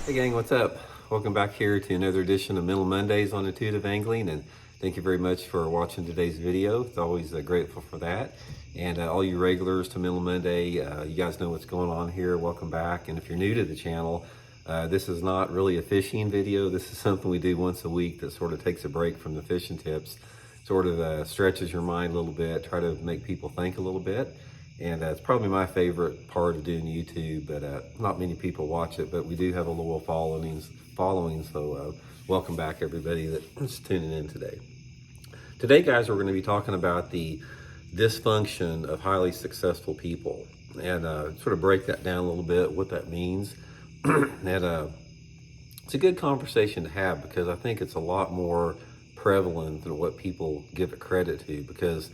Hey gang, what's up? Welcome back here to another edition of Mental Mondays on Intuitive Angling, and thank you very much for watching today's video. It's always grateful for that. And all you regulars to Mental Monday, you guys know what's going on here. Welcome back. And if you're new to the channel, this is not really a fishing video. This is something we do once a week that sort of takes a break from the fishing tips, sort of stretches your mind a little bit, try to make people think a little bit. And it's probably my favorite part of doing YouTube, but not many people watch it, but we do have a loyal following, so welcome back everybody that's tuning in today. Today, guys, we're going to be talking about the dysfunction of highly successful people and sort of break that down a little bit, what that means. And it's a good conversation to have because I think it's a lot more prevalent than what people give it credit to, because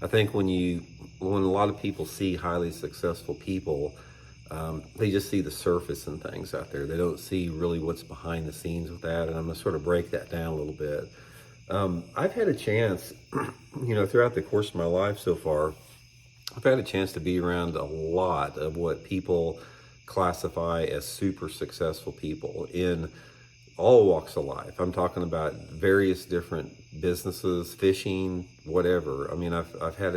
I think when a lot of people see highly successful people, they just see the surface and things out there. They don't see really what's behind the scenes with that. And I'm gonna sort of break that down a little bit. I've had a chance, throughout the course of my life so far, I've had a chance to be around a lot of what people classify as super successful people in all walks of life. I'm talking about various different businesses, fishing, whatever. I mean, I've had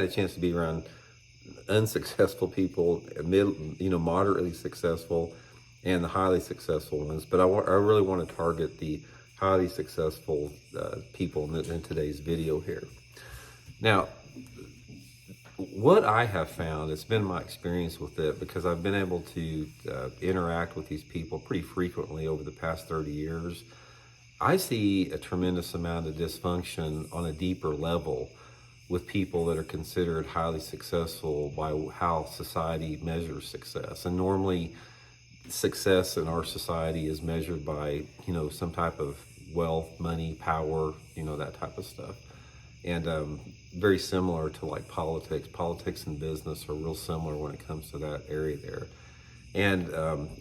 a chance to be around unsuccessful people, moderately successful, and the highly successful ones. But I really want to target the highly successful people in today's video here. Now, what I have found, it's been my experience with it, because I've been able to interact with these people pretty frequently over the past 30 years. I see a tremendous amount of dysfunction on a deeper level with people that are considered highly successful by how society measures success. And normally success in our society is measured by, some type of wealth, money, power, that type of stuff. And very similar to like politics. Politics and business are real similar when it comes to that area there. And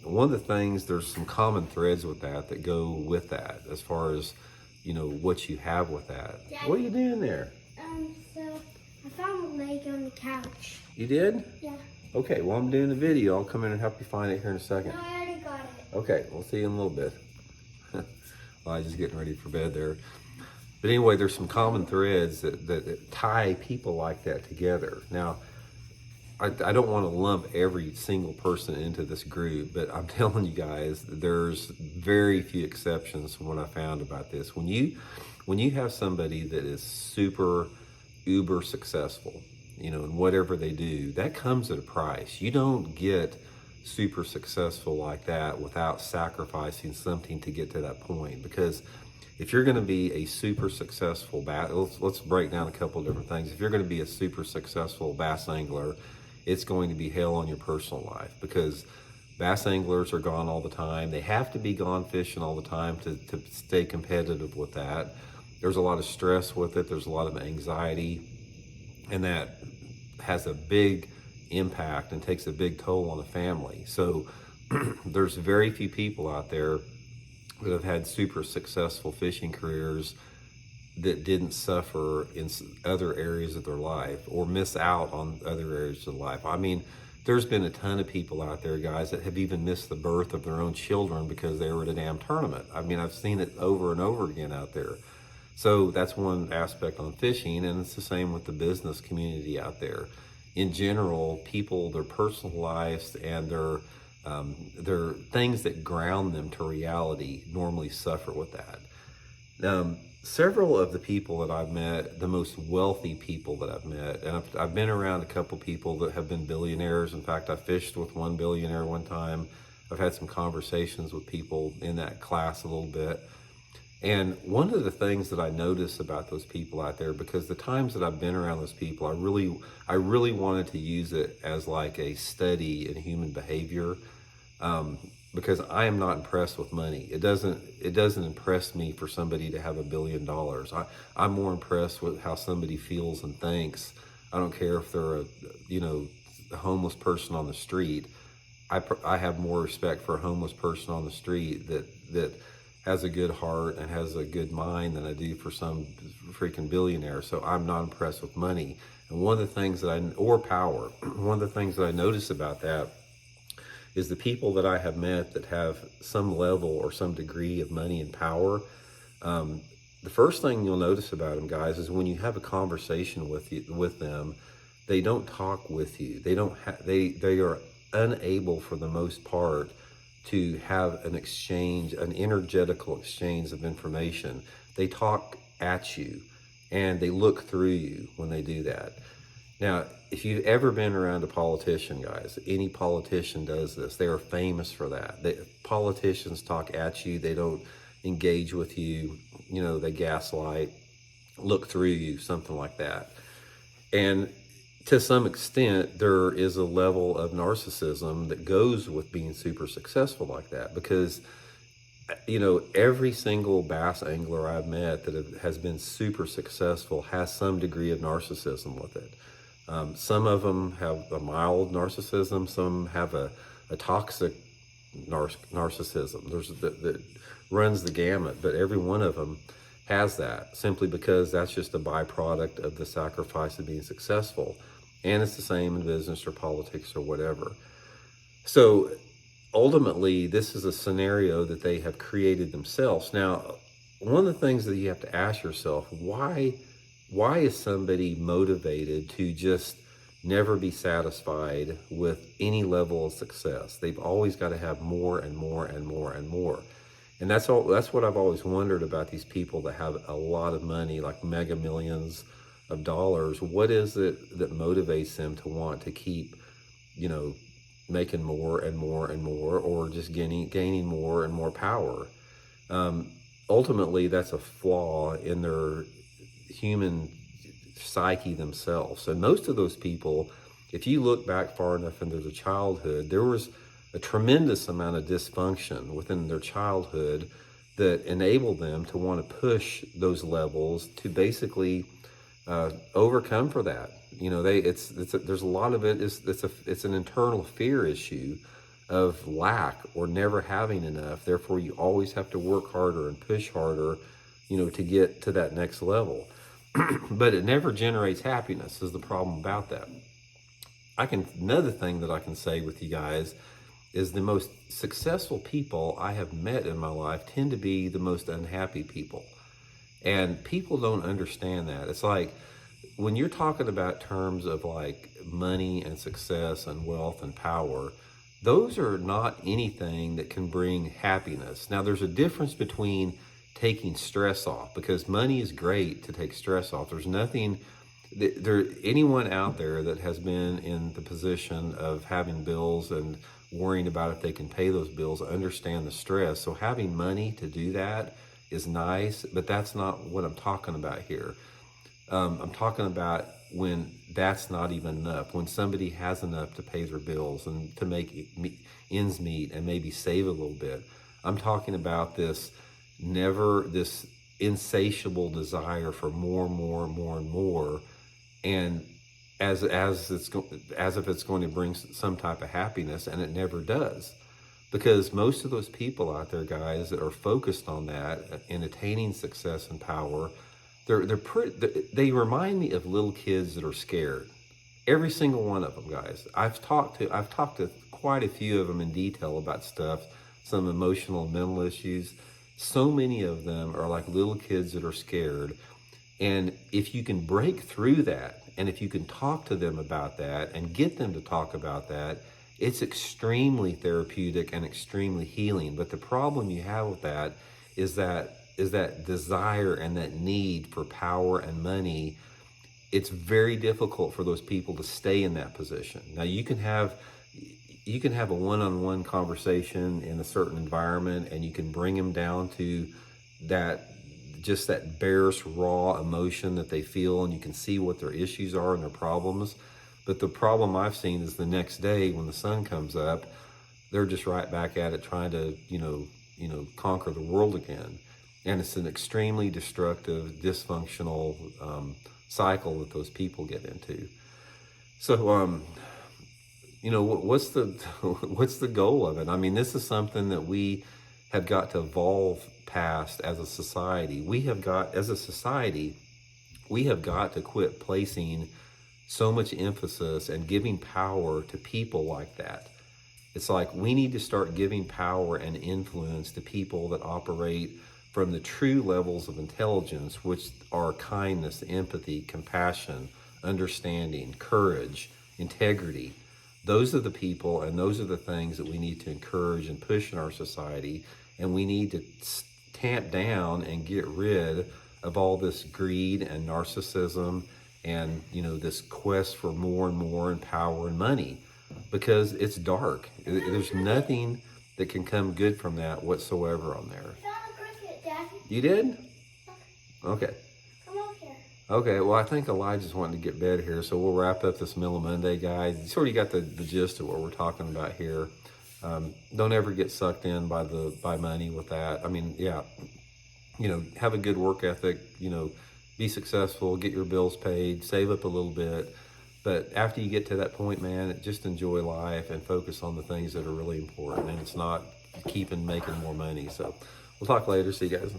one of the things, there's some common threads with that go with that, as far as, what you have with that. Dad, what are you doing there? So I found a leg on the couch. You did? Yeah. Okay, well, I'm doing the video. I'll come in and help you find it here in a second. No, I already got it. Okay, we'll see you in a little bit. Well, I was just getting ready for bed there. But anyway, there's some common threads that tie people like that together. Now, I don't want to lump every single person into this group, but I'm telling you guys, there's very few exceptions from what I found about this. When you have somebody that is super, uber successful, in whatever they do, that comes at a price. You don't get super successful like that without sacrificing something to get to that point, because if you're going to be a super successful let's break down a couple of different things. If you're going to be a super successful bass angler, it's going to be hell on your personal life, because bass anglers are gone all the time. They have to be gone fishing all the time to stay competitive with that. There's a lot of stress with it. There's a lot of anxiety, and that has a big impact and takes a big toll on the family. So there's very few people out there that have had super successful fishing careers that didn't suffer in other areas of their life or miss out on other areas of life. I mean, there's been a ton of people out there, guys, that have even missed the birth of their own children because they were at a damn tournament. I mean, I've seen it over and over again out there. So that's one aspect on fishing, and it's the same with the business community out there. In general, people, their personal lives and their things that ground them to reality normally suffer with that. Several of the people that I've met, the most wealthy people that I've met, and I've been around a couple people that have been billionaires. In fact, I fished with one billionaire one time. I've had some conversations with people in that class a little bit. And one of the things that I notice about those people out there, because the times that I've been around those people, I really wanted to use it as like a study in human behavior. Because I am not impressed with money. It doesn't impress me for somebody to have $1 billion. I'm more impressed with how somebody feels and thinks. I don't care if they're a homeless person on the street. I have more respect for a homeless person on the street that has a good heart and has a good mind than I do for some freaking billionaire. So I'm not impressed with money. And one of the things that or power, one of the things that I notice about that is the people that I have met that have some level or some degree of money and power. The first thing you'll notice about them, guys, is when you have a conversation with them, they don't talk with you. They don't. They are unable, for the most part, to have an exchange, an energetical exchange of information. They talk at you, and they look through you when they do that. Now, if you've ever been around a politician, guys, any politician does this. They are famous for that. Politicians talk at you. They don't engage with you. You know, they gaslight, look through you, something like that. And to some extent, there is a level of narcissism that goes with being super successful like that, because, you know, every single bass angler I've met that has been super successful has some degree of narcissism with it. Some of them have a mild narcissism. Some have a toxic narcissism. That runs the gamut, but every one of them has that, simply because that's just a byproduct of the sacrifice of being successful. And it's the same in business or politics or whatever. So ultimately, this is a scenario that they have created themselves. Now, one of the things that you have to ask yourself, why is somebody motivated to just never be satisfied with any level of success? They've always got to have more and more and more and more. And that's what I've always wondered about these people that have a lot of money, like mega millions of dollars. What is it that motivates them to want to keep, you know, making more and more and more, or just gaining more and more power? Ultimately, that's a flaw in their human psyche themselves. And most of those people, if you look back far enough into their childhood, there was a tremendous amount of dysfunction within their childhood that enabled them to want to push those levels to basically overcome for that. You know, there's a lot of it is it's an internal fear issue of lack or never having enough. Therefore, you always have to work harder and push harder, you know, to get to that next level. But it never generates happiness is the problem about that. Another thing that I can say with you guys is the most successful people I have met in my life tend to be the most unhappy people. And people don't understand that. It's like when you're talking about terms of like money and success and wealth and power, those are not anything that can bring happiness. Now, there's a difference between taking stress off, because money is great to take stress off. There's nothing anyone out there that has been in the position of having bills and worrying about if they can pay those bills understand the stress. So having money to do that is nice, but that's not what I'm talking about here. I'm talking about when that's not even enough, when somebody has enough to pay their bills and to make ends meet and maybe save a little bit. I'm talking about this insatiable desire for more, and more, and as if it's going to bring some type of happiness, and it never does. Because most of those people out there, guys, that are focused on that in attaining success and power, they remind me of little kids that are scared. Every single one of them, guys. I've talked to quite a few of them in detail about stuff, some emotional and mental issues. So many of them are like little kids that are scared. And if you can break through that, and if you can talk to them about that and get them to talk about that, it's extremely therapeutic and extremely healing. But the problem you have with that is that desire and that need for power and money. It's very difficult for those people to stay in that position. Now, you can have a one-on-one conversation in a certain environment, and you can bring them down to that barest raw emotion that they feel, and you can see what their issues are and their problems. But the problem I've seen is the next day when the sun comes up, they're just right back at it, trying to conquer the world again. And it's an extremely destructive, dysfunctional cycle that those people get into. So what's the goal of it? I mean, this is something that we have got to evolve past as a society. We have got to quit placing so much emphasis and giving power to people like that. It's like we need to start giving power and influence to people that operate from the true levels of intelligence, which are kindness, empathy, compassion, understanding, courage, integrity. Those are the people and those are the things that we need to encourage and push in our society. And we need to tamp down and get rid of all this greed and narcissism and, this quest for more and more and power and money, because it's dark. There's nothing that can come good from that whatsoever on there. I found a cricket, Daddy. You did? Okay. Come over here. Okay, well, I think Elijah's wanting to get bed here, so we'll wrap up this Middle of Monday, guys. You sort of got the gist of what we're talking about here. Don't ever get sucked in by money with that. I mean, yeah, have a good work ethic, be successful, get your bills paid, save up a little bit. But after you get to that point, man, just enjoy life and focus on the things that are really important. And it's not making more money. So we'll talk later. See you guys.